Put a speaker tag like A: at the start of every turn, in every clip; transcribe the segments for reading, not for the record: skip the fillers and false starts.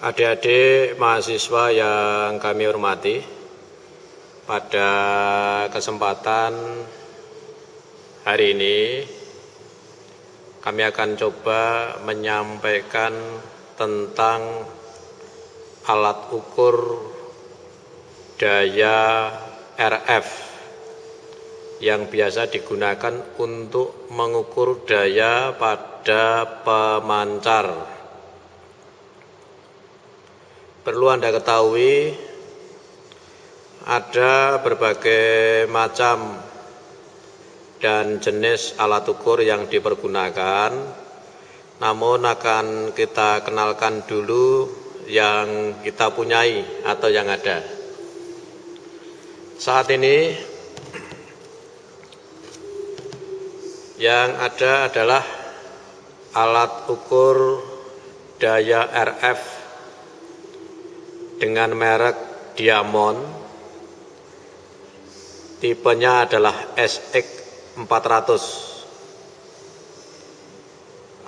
A: Adik-adik mahasiswa yang kami hormati, pada kesempatan hari ini kami akan coba menyampaikan tentang alat ukur daya RF yang biasa digunakan untuk mengukur daya pada pemancar. Perlu Anda ketahui, ada berbagai macam dan jenis alat ukur yang dipergunakan, namun akan kita kenalkan dulu yang kita punyai atau yang ada. Saat ini yang ada adalah alat ukur daya RF dengan merek Diamond, tipenya adalah SX400.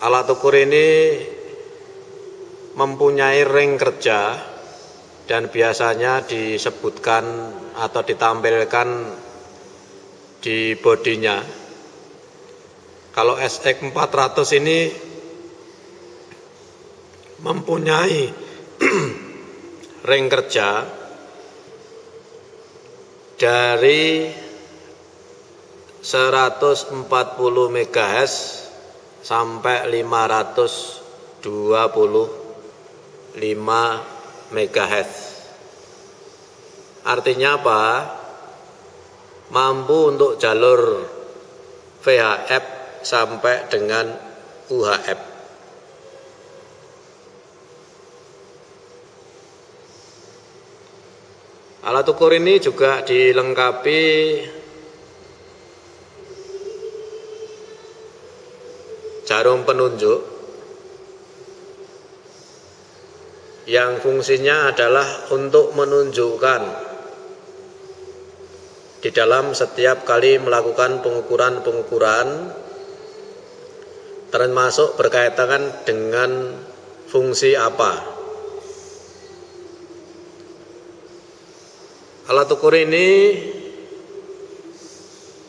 A: Alat ukur ini mempunyai ring kerja dan biasanya disebutkan atau ditampilkan di bodinya. Kalau SX400 ini mempunyai ring kerja dari 140 MHz sampai 525 MHz. Artinya apa? Mampu untuk jalur VHF sampai dengan UHF. Alat ukur ini juga dilengkapi jarum penunjuk yang fungsinya adalah untuk menunjukkan di dalam setiap kali melakukan pengukuran termasuk berkaitan dengan fungsi apa. Alat ukur ini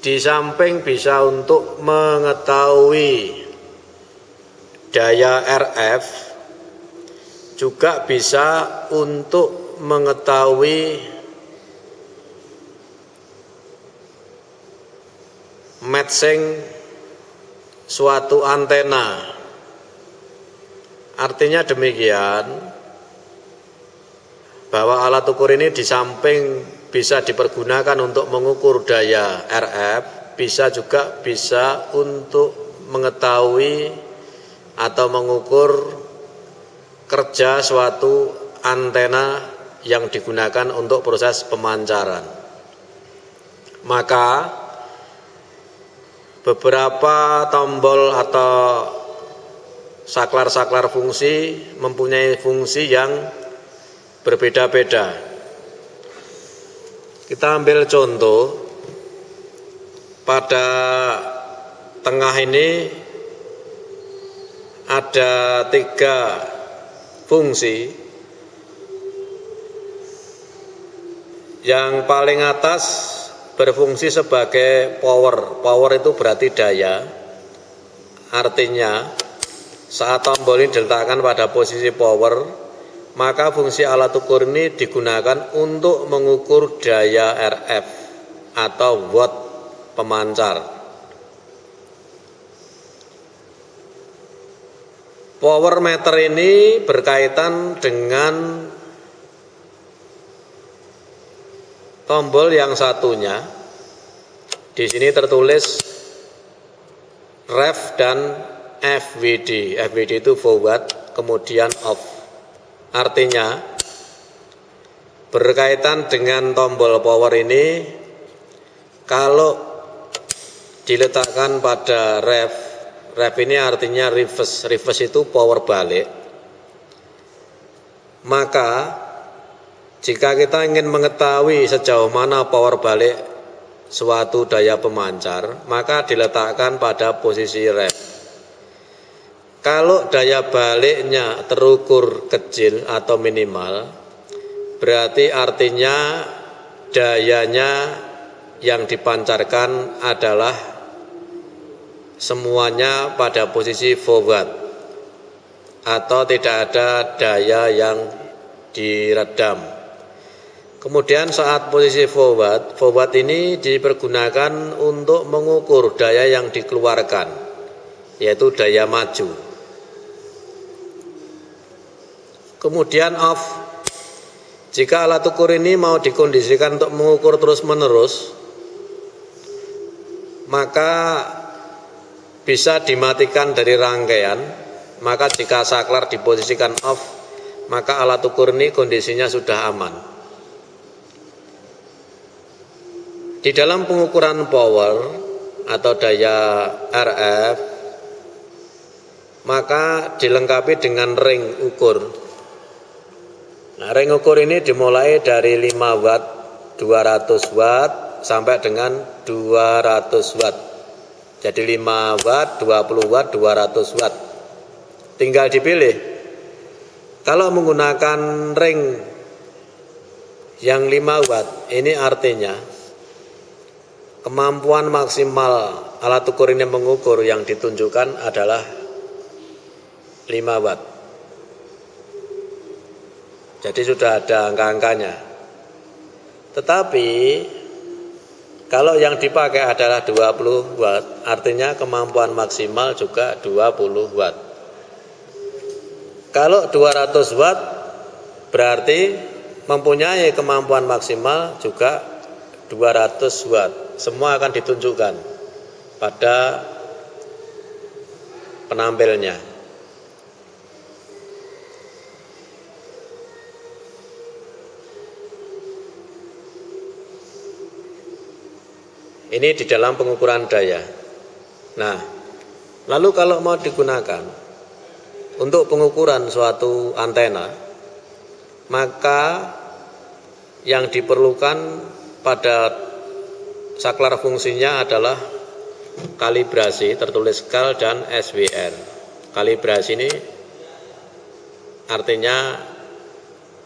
A: di samping bisa untuk mengetahui daya RF, juga bisa untuk mengetahui matching suatu antena. Artinya demikian, bahwa alat ukur ini di samping bisa dipergunakan untuk mengukur daya RF, bisa untuk mengetahui atau mengukur kerja suatu antena yang digunakan untuk proses pemancaran. Maka beberapa tombol atau saklar-saklar fungsi mempunyai fungsi yang berbeda-beda. Kita ambil contoh, pada tengah ini ada 3 fungsi. Yang paling atas berfungsi sebagai power. Power itu berarti daya. Artinya saat tombol ini diletakkan pada posisi power, maka fungsi alat ukur ini digunakan untuk mengukur daya RF atau watt pemancar. Power meter ini berkaitan dengan tombol yang satunya. Di sini tertulis ref dan FWD. FWD itu forward, kemudian off. Artinya berkaitan dengan tombol power ini, kalau diletakkan pada ref ini artinya reverse itu power balik. Maka jika kita ingin mengetahui sejauh mana power balik suatu daya pemancar, maka diletakkan pada posisi ref. Kalau daya baliknya terukur kecil atau minimal, berarti artinya dayanya yang dipancarkan adalah semuanya pada posisi forward atau tidak ada daya yang diredam. Kemudian saat posisi forward ini dipergunakan untuk mengukur daya yang dikeluarkan, yaitu daya maju. Kemudian off, jika alat ukur ini mau dikondisikan untuk mengukur terus-menerus, maka bisa dimatikan dari rangkaian. Maka jika saklar diposisikan off, maka alat ukur ini kondisinya sudah aman. Di dalam pengukuran power atau daya RF, maka dilengkapi dengan ring ukur. Nah, ring ukur ini dimulai dari 5 watt, 200 watt sampai dengan 200 watt. Jadi 5 watt, 20 watt, 200 watt. Tinggal dipilih. Kalau menggunakan ring yang 5 watt, ini artinya kemampuan maksimal alat ukur ini mengukur yang ditunjukkan adalah 5 watt. Jadi sudah ada angka-angkanya. Tetapi kalau yang dipakai adalah 20 watt, artinya kemampuan maksimal juga 20 watt. Kalau 200 watt berarti mempunyai kemampuan maksimal juga 200 watt. Semua akan ditunjukkan pada penampilnya. Ini di dalam pengukuran daya. Nah, lalu kalau mau digunakan untuk pengukuran suatu antena, maka yang diperlukan pada saklar fungsinya adalah kalibrasi, tertulis KAL dan SWR. Kalibrasi ini artinya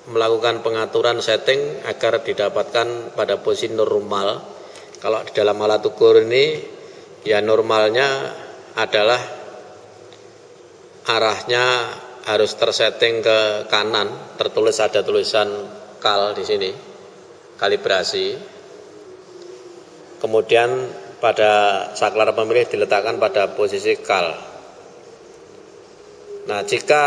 A: melakukan pengaturan setting agar didapatkan pada posisi normal. Kalau di dalam alat ukur ini, ya normalnya adalah arahnya harus tersetting ke kanan, tertulis ada tulisan KAL di sini, kalibrasi. Kemudian pada saklar pemilih diletakkan pada posisi KAL. Nah, jika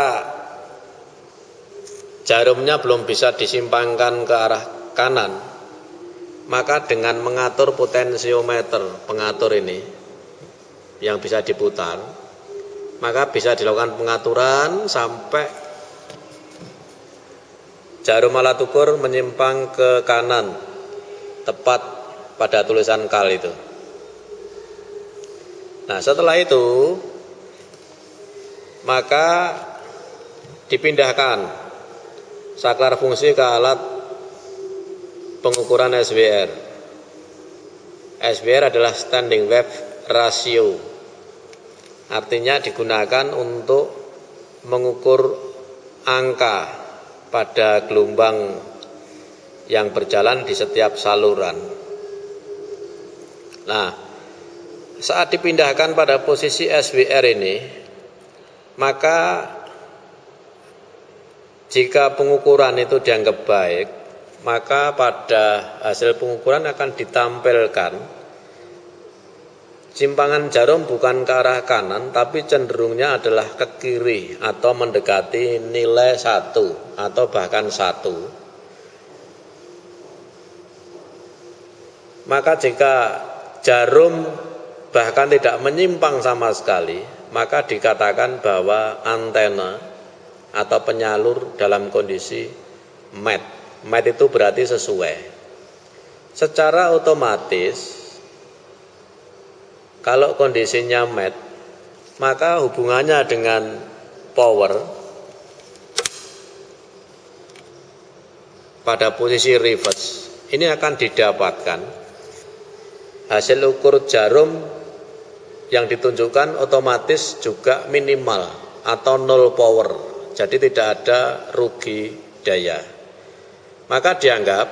A: jarumnya belum bisa disimpangkan ke arah kanan, maka dengan mengatur potensiometer pengatur ini yang bisa diputar, maka bisa dilakukan pengaturan sampai jarum alat ukur menyimpang ke kanan tepat pada tulisan KAL itu. Nah, setelah itu maka dipindahkan saklar fungsi ke alat pengukuran SWR. SWR adalah standing wave ratio. Artinya digunakan untuk mengukur angka pada gelombang yang berjalan di setiap saluran. Nah, saat dipindahkan pada posisi SWR ini, maka jika pengukuran itu dianggap baik, maka pada hasil pengukuran akan ditampilkan simpangan jarum bukan ke arah kanan, tapi cenderungnya adalah ke kiri atau mendekati nilai 1 atau bahkan 1. Maka jika jarum bahkan tidak menyimpang sama sekali, maka dikatakan bahwa antena atau penyalur dalam kondisi mat. Mat itu berarti sesuai. Secara otomatis kalau kondisinya mat, maka hubungannya dengan power pada posisi reverse ini akan didapatkan hasil ukur jarum yang ditunjukkan otomatis juga minimal atau nol power, jadi tidak ada rugi daya. Maka dianggap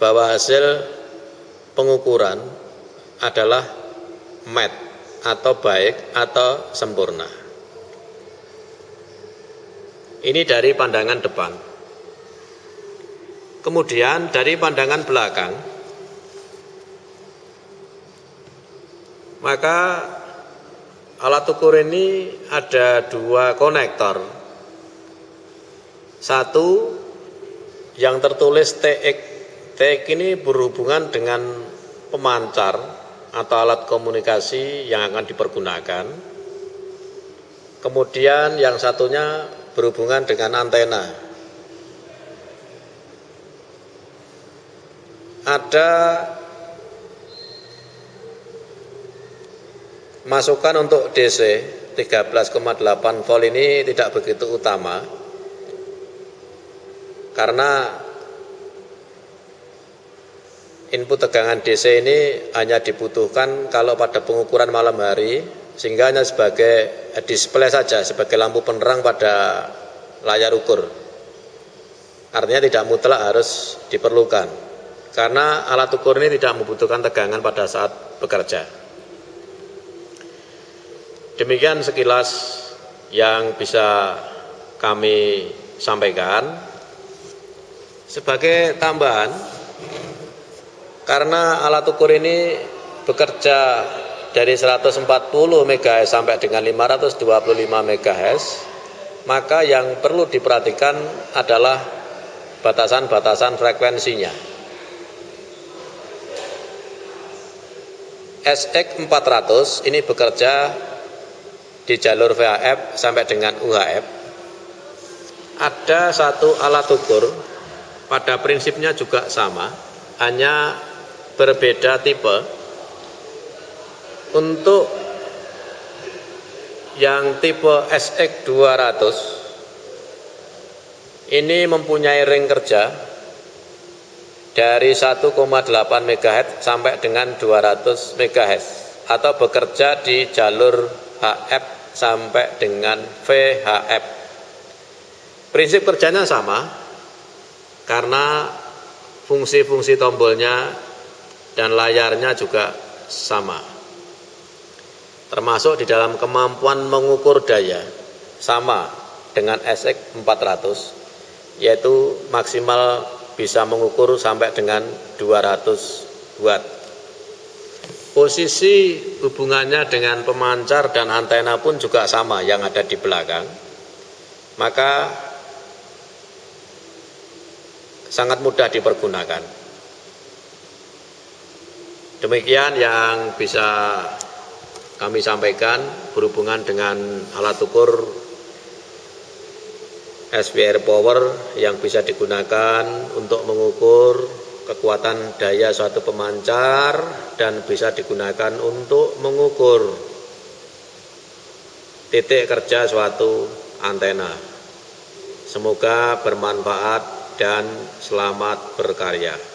A: bahwa hasil pengukuran adalah met atau baik atau sempurna. Ini dari pandangan depan. Kemudian dari pandangan belakang, maka alat ukur ini ada dua konektor. Satu yang tertulis TX. TX ini berhubungan dengan pemancar atau alat komunikasi yang akan dipergunakan. Kemudian yang satunya berhubungan dengan antena. Ada masukan untuk DC 13,8 volt ini tidak begitu utama karena input tegangan DC ini hanya dibutuhkan kalau pada pengukuran malam hari, sehingga hanya sebagai display saja, sebagai lampu penerang pada layar ukur. Artinya tidak mutlak harus diperlukan, karena alat ukur ini tidak membutuhkan tegangan pada saat bekerja. Demikian sekilas yang bisa kami sampaikan. Sebagai tambahan, karena alat ukur ini bekerja dari 140 MHz sampai dengan 525 MHz, maka yang perlu diperhatikan adalah batasan-batasan frekuensinya. SX400 ini bekerja di jalur VHF sampai dengan UHF. Ada satu alat ukur, pada prinsipnya juga sama, hanya berbeda tipe. Untuk yang tipe SX200 ini mempunyai ring kerja dari 1,8 MHz sampai dengan 200 MHz atau bekerja di jalur HF sampai dengan VHF. Prinsip kerjanya sama karena fungsi-fungsi tombolnya dan layarnya juga sama. Termasuk di dalam kemampuan mengukur daya sama dengan SX400, yaitu maksimal bisa mengukur sampai dengan 200 watt. Posisi hubungannya dengan pemancar dan antena pun juga sama yang ada di belakang. Maka sangat mudah dipergunakan. Demikian yang bisa kami sampaikan berhubungan dengan alat ukur SPR power yang bisa digunakan untuk mengukur kekuatan daya suatu pemancar dan bisa digunakan untuk mengukur titik kerja suatu antena. Semoga bermanfaat dan selamat berkarya.